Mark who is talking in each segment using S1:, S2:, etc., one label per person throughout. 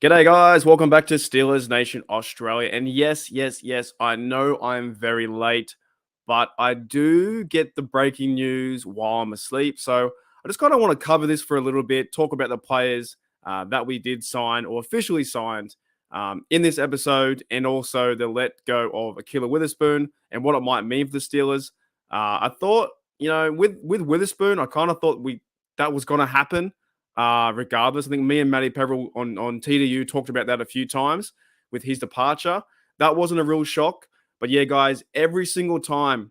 S1: G'day, guys. Welcome back to Steelers Nation Australia. And yes, I know I'm very late, but I do get the breaking news while I'm asleep. So I just kind of want to cover this for a little bit, talk about the players that we did sign or officially signed in this episode, and also the let go of Akila Witherspoon and what it might mean for the Steelers. I thought, with Witherspoon, I kind of thought that was going to happen. Regardless, I think me and Matty Peverill on TDU talked about that a few times with his departure. That wasn't a real shock. But yeah, guys, every single time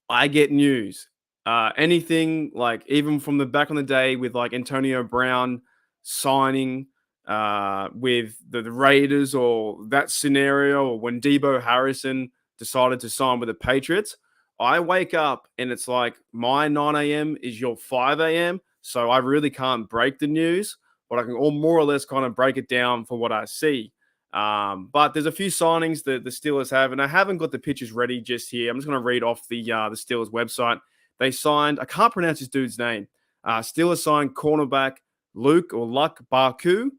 S1: I get news, anything like even from the back on the day with like Antonio Brown signing with the Raiders or that scenario, or when Debo Harrison decided to sign with the Patriots, I wake up and it's like my 9 a.m. is your 5 a.m. So I really can't break the news, but I can all more or less kind of break it down for what I see. But there's a few signings that the Steelers have, and I haven't got the pictures ready just here. I'm just going to read off the Steelers website. They signed, I can't pronounce this dude's name. Steelers signed cornerback Luck Baku,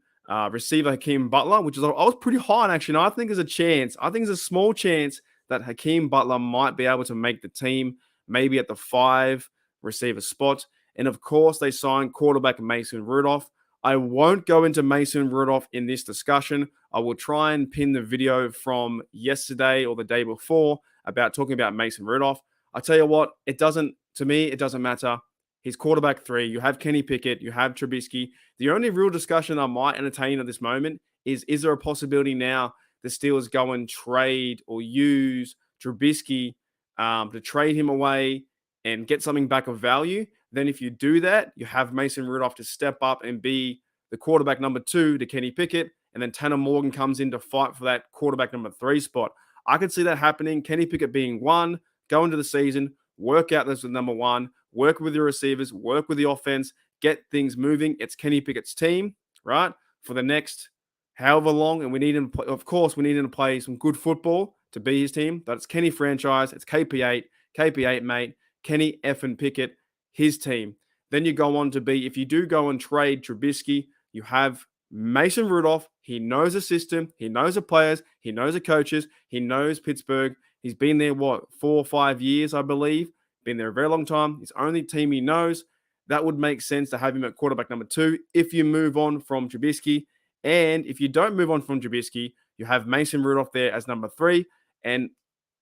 S1: receiver Hakeem Butler, which is I was pretty high on actually. And I think there's a chance. I think there's a small chance that Hakeem Butler might be able to make the team, maybe at the 5 receiver spot. And of course, they signed quarterback Mason Rudolph. I won't go into Mason Rudolph in this discussion. I will try and pin the video from yesterday or the day before about talking about Mason Rudolph. I tell you what, to me, it doesn't matter. He's quarterback 3. You have Kenny Pickett. You have Trubisky. The only real discussion I might entertain at this moment is there a possibility now the Steelers go and trade or use Trubisky to trade him away and get something back of value? Then if you do that, you have Mason Rudolph to step up and be the quarterback number 2 to Kenny Pickett, and then Tanner Morgan comes in to fight for that quarterback number 3 spot. I could see that happening. Kenny Pickett being 1, go into the season, work out this with number 1, work with your receivers, work with the offense, get things moving. It's Kenny Pickett's team, right? For the next however long, and we need him, of course, we need him to play some good football to be his team. But it's Kenny franchise. It's KP8, mate. Kenny effing Pickett, his team. Then you go on to be, if you do go and trade Trubisky, you have Mason Rudolph. He knows the system. He knows the players. He knows the coaches. He knows Pittsburgh. He's been there, 4 or 5 years, I believe. Been there a very long time. It's only team he knows. That would make sense to have him at quarterback number 2 if you move on from Trubisky. And if you don't move on from Trubisky, you have Mason Rudolph there as number 3. And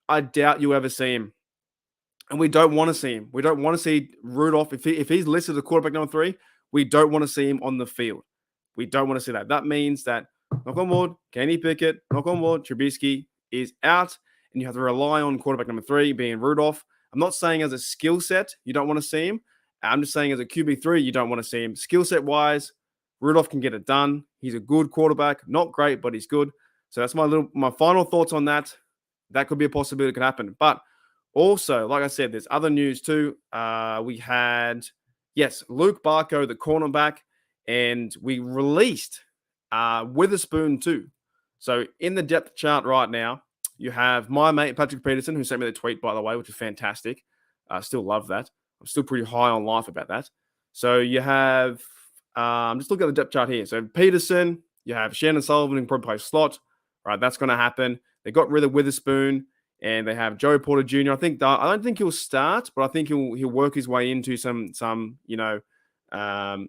S1: I doubt you ever see him. And we don't want to see him. We don't want to see Rudolph. If he's listed as quarterback number 3, we don't want to see him on the field. We don't want to see that. That means that, knock on wood, Kenny Pickett, knock on wood, Trubisky is out, and you have to rely on quarterback number 3 being Rudolph. I'm not saying as a skill set you don't want to see him. I'm just saying as a QB3 you don't want to see him. Skill set wise, Rudolph can get it done. He's a good quarterback. Not great, but he's good. So that's my final thoughts on that. That could be a possibility that could happen. But also, like I said, there's other news too. We had, Luke Barco, the cornerback, and we released Witherspoon too. So in the depth chart right now, you have my mate Patrick Peterson, who sent me the tweet, by the way, which is fantastic. I still love that. I'm still pretty high on life about that. So you have, just look at the depth chart here. So Peterson, you have Shannon Sullivan, who can probably play slot. Right, that's going to happen. They got rid of Witherspoon. And they have Joey Porter Jr. I don't think he'll start, but I think he'll work his way into some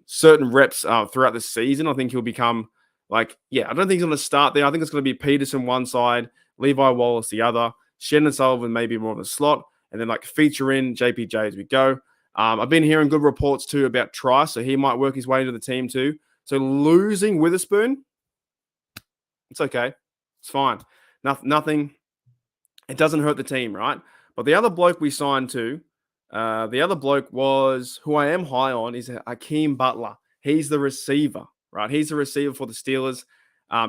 S1: certain reps throughout the season. I think he'll become I don't think he's going to start there. I think it's going to be Peterson one side, Levi Wallace the other, Shannon Sullivan maybe more of a slot, and then feature in JPJ as we go. I've been hearing good reports too about Trice, so he might work his way into the team too. So losing Witherspoon, it's okay. It's fine. Nothing. It doesn't hurt the team, right? But the other bloke we signed to, the other bloke was, who I am high on, is Hakeem Butler. He's the receiver, right? He's the receiver for the Steelers.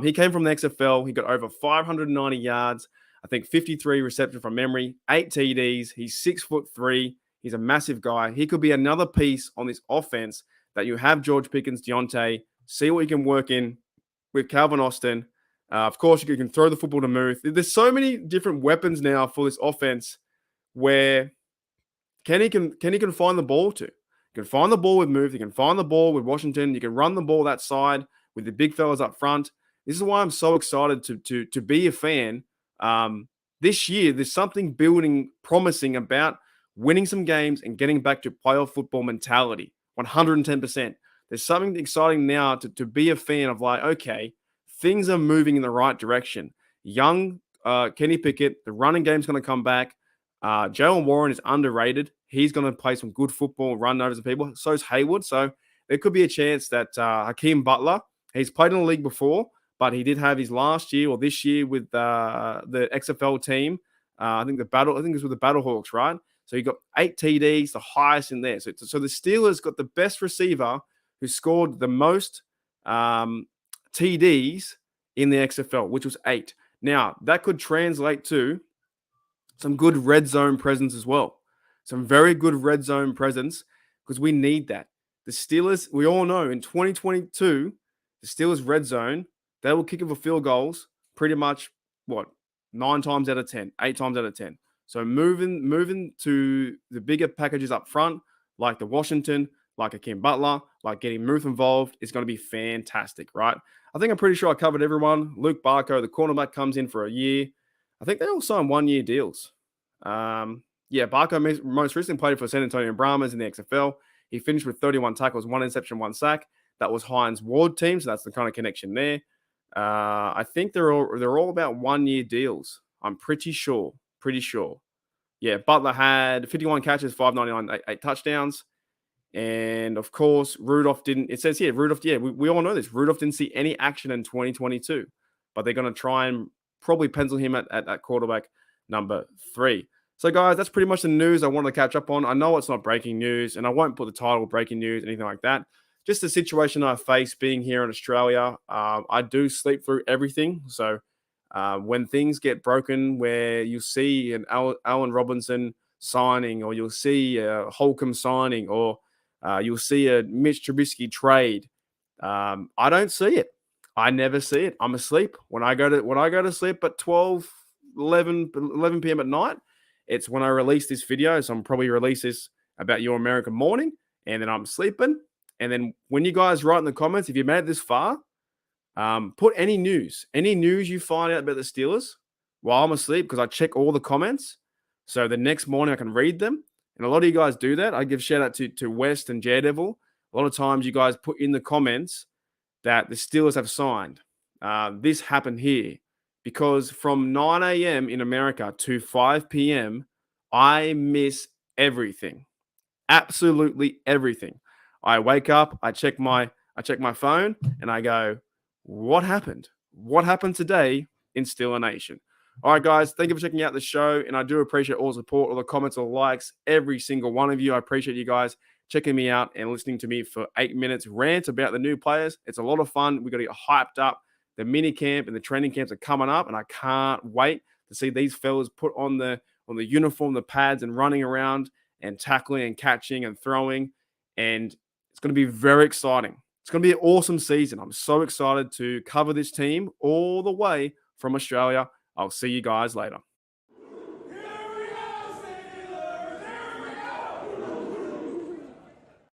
S1: He came from the XFL. He got over 590 yards. I think 53 reception from memory, 8 TDs. He's 6'3". He's a massive guy. He could be another piece on this offense that you have George Pickens, Deontay, see what you can work in with Calvin Austin. Of course, you can throw the football to Muth. There's so many different weapons now for this offense where Kenny can find the ball to. You can find the ball with Muth. You can find the ball with Washington. You can run the ball that side with the big fellas up front. This is why I'm so excited to be a fan. This year, there's something building promising about winning some games and getting back to playoff football mentality. 110%. There's something exciting now to be a fan of, like, okay, things are moving in the right direction. Young Kenny Pickett, the running game's going to come back. Jalen Warren is underrated. He's going to play some good football, run over some people. So is Hayward. So there could be a chance that Hakeem Butler, he's played in the league before, but he did have his last year or this year with the XFL team. I think it was with the Battlehawks, right? So he got 8 TDs, the highest in there. So the Steelers got the best receiver who scored the most TDs in the XFL, which was 8. Now, that could translate to some good red zone presence as well. Some very good red zone presence, because we need that. The Steelers, we all know in 2022, the Steelers red zone, they will kick it for field goals pretty much, 9 times out of 10, 8 times out of 10. So moving to the bigger packages up front, like the Washington, like Hakeem Butler, like getting Muth involved, is going to be fantastic, right? I think I'm pretty sure I covered everyone. Luke Barco, the cornerback, comes in for a year. I think they all signed 1-year deals. Barco most recently played for San Antonio Brahmas in the XFL. He finished with 31 tackles, 1 interception, 1 sack. That was Hines Ward team, so that's the kind of connection there. I think they're all about 1-year deals. I'm pretty sure. Yeah, Butler had 51 catches, 599, 8 touchdowns. And of course, Rudolph didn't. It says here, Rudolph, we all know this. Rudolph didn't see any action in 2022, but they're going to try and probably pencil him at quarterback number 3. So, guys, that's pretty much the news I wanted to catch up on. I know it's not breaking news, and I won't put the title breaking news, anything like that. Just the situation I face being here in Australia. I do sleep through everything. So when things get broken, where you see an Allen Robinson signing, or you'll see a Holcomb signing, or you'll see a Mitch Trubisky trade, I don't see it. I never see it. I'm asleep. When I go to sleep at 11 p.m. at night, it's when I release this video. So I'm probably release this about your American morning, and then I'm sleeping. And then when you guys write in the comments, if you made it this far, put any news you find out about the Steelers while I'm asleep, because I check all the comments. So the next morning I can read them. And a lot of you guys do that. I give shout out to West and Daredevil. A lot of times you guys put in the comments that the Steelers have signed. This happened here because from 9 a.m. in America to 5 p.m., I miss everything. Absolutely everything. I wake up, I check my phone, and I go, what happened? What happened today in Steeler Nation? All right, guys, thank you for checking out the show, and I do appreciate all the support, all the comments, all the likes, every single one of you. I appreciate you guys checking me out and listening to me for 8 minutes rant about the new players. It's a lot of fun. We've got to get hyped up. The mini camp and the training camps are coming up, and I can't wait to see these fellas put on the uniform, the pads, and running around and tackling and catching and throwing. And it's going to be very exciting. It's going to be an awesome season. I'm so excited to cover this team all the way from Australia. I'll see you guys later.